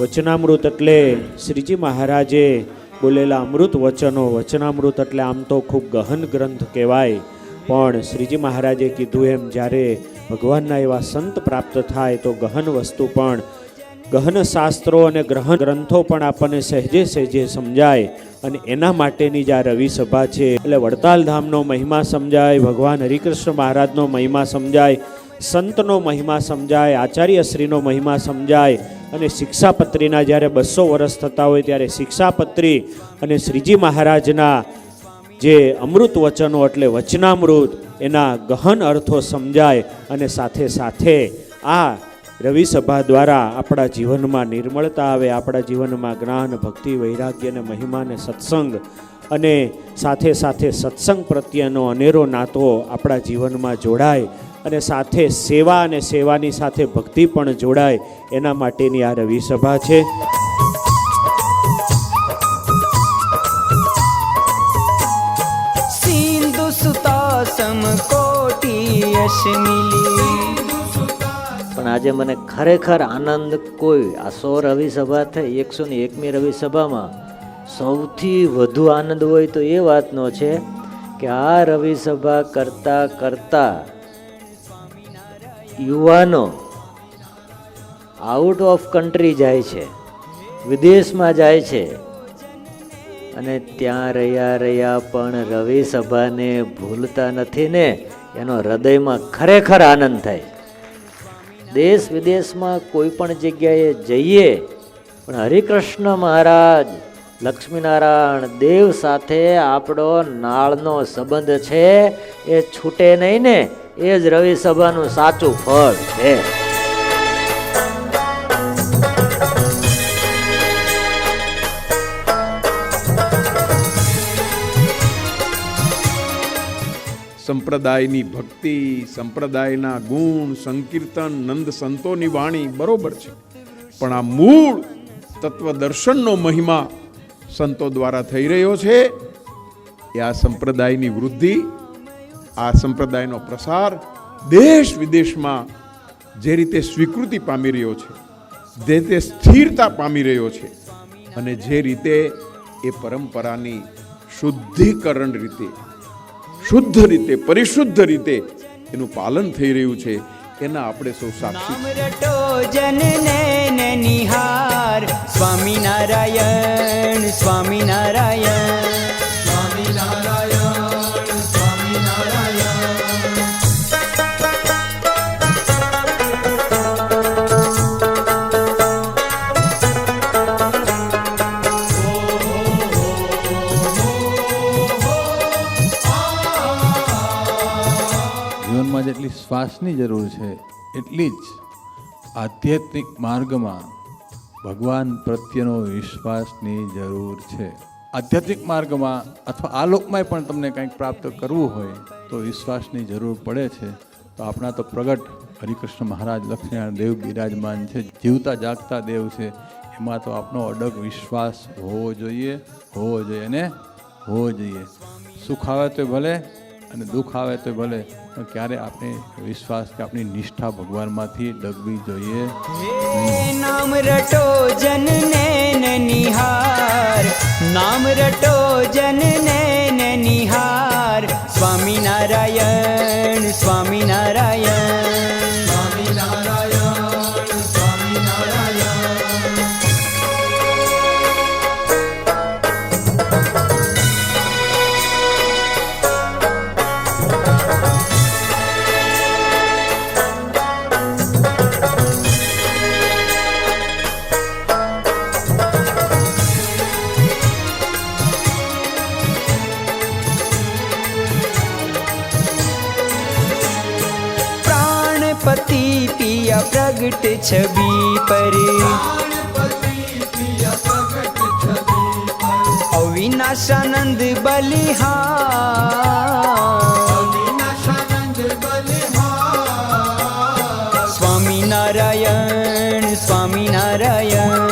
વચનામૃત એટલે શ્રીજી મહારાજે બોલેલા અમૃત વચનો. વચનામૃત એટલે આમ તો ખૂબ ગહન ગ્રંથ કહેવાય, પણ શ્રીજી મહારાજે કીધું એમ જ્યારે ભગવાનના એવા સંત પ્રાપ્ત થાય તો ગહન વસ્તુ પણ, ગહન શાસ્ત્રો અને ગ્રહણ ગ્રંથો પણ આપણને સહેજે સહેજે સમજાય. અને એના માટેની જ આ રવિ સભા છે. એટલે વડતાલ ધામનો મહિમા સમજાય, ભગવાન હરિકૃષ્ણ મહારાજનો મહિમા સમજાય, સંતનો મહિમા સમજાય, આચાર્યશ્રીનો મહિમા સમજાય. અને શિક્ષાપત્રીના જ્યારે 200 વર્ષ થતા હોય ત્યારે શિક્ષાપત્રી અને શ્રીજી મહારાજના જે અમૃત વચનો એટલે વચનામૃત એના ગહન અર્થો સમજાય. અને સાથે સાથે આ રવિ સભા દ્વારા આપણા જીવનમાં નિર્મળતા આવે, આપણા જીવનમાં જ્ઞાન, ભક્તિ, વૈરાગ્ય અને મહિમા અને સત્સંગ, અને સાથે સાથે સત્સંગ પ્રત્યેનો અનેરો નાતો આપણા જીવનમાં જોડાય, અને સાથે સેવા અને સેવાની સાથે ભક્તિ પણ જોડાય. એના માટેની આ રવિ સભા છે. સિંધુ સુતા સમકોટી યશ મિલી. પણ આજે મને ખરેખર આનંદ, કોઈ આ 100 રવિ સભા થઈ, 101મી રવિ સભામાં સૌથી વધુ આનંદ હોય તો એ વાતનો છે કે આ રવિ સભા કરતા કરતા યુવાનો આઉટ ઓફ કન્ટ્રી જાય છે, વિદેશમાં જાય છે, અને ત્યાં રહ્યા પણ રવિ સભાને ભૂલતા નથી ને. એનો હૃદયમાં ખરેખર આનંદ થાય. દેશ વિદેશમાં કોઈ પણ જગ્યાએ જઈએ પણ હરિકૃષ્ણ મહારાજ, લક્ષ્મીનારાયણ દેવ સાથે આપણો નાળનો સંબંધ છે એ છૂટે નહીં ને. એ જ રવિ સભાનું સાચું ફળ છે. સંપ્રદાયની ભક્તિ, સંપ્રદાયના ગુણ, સંકીર્તન, નંદ સંતોની વાણી બરોબર છે, પણ આ મૂળ તત્વદર્શનનો મહિમા સંતો દ્વારા થઈ રહ્યો છે. એ આ સંપ્રદાયની વૃદ્ધિ, આ સંપ્રદાયનો પ્રસાર દેશ વિદેશમાં જે રીતે સ્વીકૃતિ પામી રહ્યો છે, જે રીતે સ્થિરતા પામી રહ્યો છે, અને જે રીતે એ પરંપરાની શુદ્ધિકરણ રીતે, શુદ્ધ રીતે, પરિશુદ્ધ રીતે એનું પાલન થઈ રહ્યું છે, એના આપણે સૌ સાક્ષી. નામ રટો જનને નિહાર. સ્વામિનારાયણ સ્વામિનારાયણ સ્વામિનારાયણ સ્વામિનારાયણ. જીવનમાં જેટલી શ્વાસની જરૂર છે એટલી જ આધ્યાત્મિક માર્ગમાં ભગવાન પ્રત્યેનો વિશ્વાસની જરૂર છે. આધ્યાત્મિક માર્ગમાં અથવા આ લોકમાં પણ તમને કંઈક પ્રાપ્ત કરવું હોય તો વિશ્વાસની જરૂર પડે છે. તો આપણા તો પ્રગટ હરિકૃષ્ણ મહારાજ લક્ષ્મીનારાયણ દેવ બિરાજમાન છે, જીવતા જાગતા દેવ છે. એમાં તો આપણો અડગ વિશ્વાસ હોવો જોઈએ, હોવો જોઈએ અને હોવો જોઈએ. સુખ આવે તો ભલે અને દુઃખ આવે તો ભલે, પણ ક્યારે આપણે વિશ્વાસ કે આપણી નિષ્ઠા ભગવાનમાંથી ડગવી જોઈએ. નામ રટો જનને નિહાર. નામ રટો જનને નિહાર. સ્વામિનારાયણ સ્વામિનારાયણ સ્વામિનારાયણ સ્વામિનારાયણ. पति पिया प्रगट छवि पर. अविनाशानंद बलिहार. स्वामी नारायण स्वामी नारायण